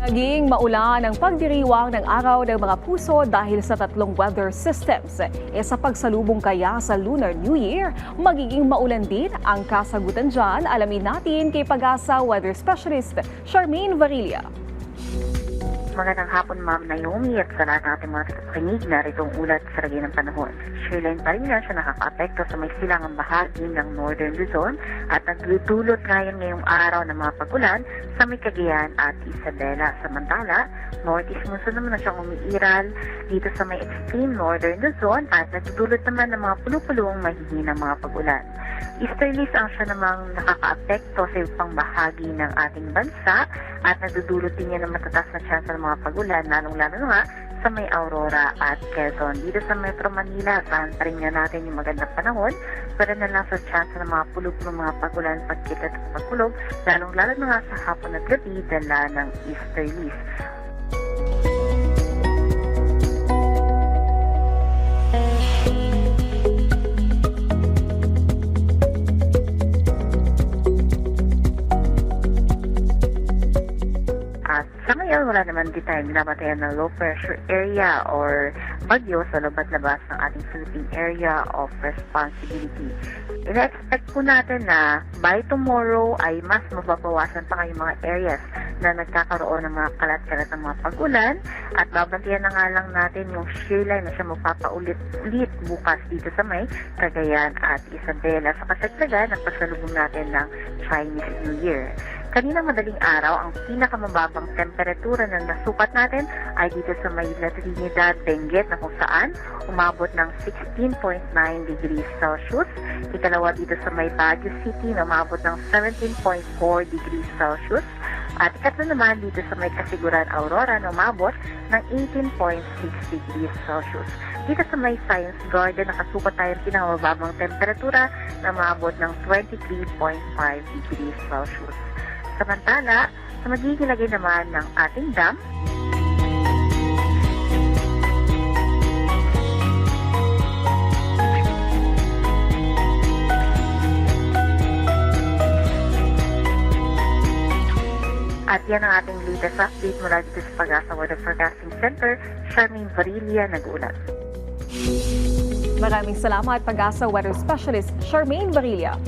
Naging maulan ang pagdiriwang ng araw ng mga puso dahil sa tatlong weather systems. Sa pagsalubong kaya sa Lunar New Year, magiging maulan din ang kasagutan dyan. Alamin natin kay Pag-asa Weather Specialist Charmaine Varilla. Magandang hapon, Ma'am Naomi, at sa lahat ng ating mga tagapakinig na ritong ulat sa lagay ng panahon. Shoreline pa rin siya nakaka-apekto sa may silangang bahagi ng Northern Luzon at nagdudulot ngayon ngayong araw ng mga pagulan sa may Cagayan at Isabela. Samantala, northeast monsoon naman na siyang umiiral dito sa may extreme Northern Luzon at nagdudulot naman ng mga pulupulong mahihinang mga pagulan. Easterlies ang siya namang nakaka-apekto sa ibang bahagi ng ating bansa at nagdudulot din niya ng matataas na chance ng mga pagulan, lalong-lalo nga sa may Aurora at Quezon. Dito sa Metro Manila, saan pa rin nga natin yung magandang panahon, pero na lang sa chance ng mga pulupulong mga pagulan, pagkita at pagkulog, lalong-lalo na nga sa hapon at gabi, dala ng easterlies. Sa ngayon, wala naman din tayo binabatayan ng low pressure area or bagyo sa labat-labas ng ating Philippine Area of Responsibility. Ina-expect po natin na by tomorrow ay mas mababawasan pa ngayong mga areas na nagkakaroon ng mga kalat-kalat ng mga pag-ulan at babantayan na nga lang natin yung shear line na siya magpapaulit-ulit bukas dito sa may Cagayan at Isabela sa kasagsagan ng pasalubong natin ng Chinese New Year. Kanina madaling araw, ang pinakamababang temperatura na nasukat natin ay dito sa may La Trinidad, Benguet na kung saan umabot ng 16.9 degrees Celsius. Ikalawa dito sa may Baguio City na umabot ng 17.4 degrees Celsius. At ikatlo naman dito sa may Kasiguran, Aurora na umabot ng 18.6 degrees Celsius. Dito sa may Science Garden, nakasukat tayo ng pinakamababang temperatura na umabot ng 23.5 degrees Celsius. Samantala, sa magiging lagay naman ng ating dam, at yan ang ating latest update mula dito sa Pag-asa Weather Forecasting Center. Charmaine Varilla, nag-uulat. Maraming salamat, Pag-asa Weather Specialist Charmaine Varilla.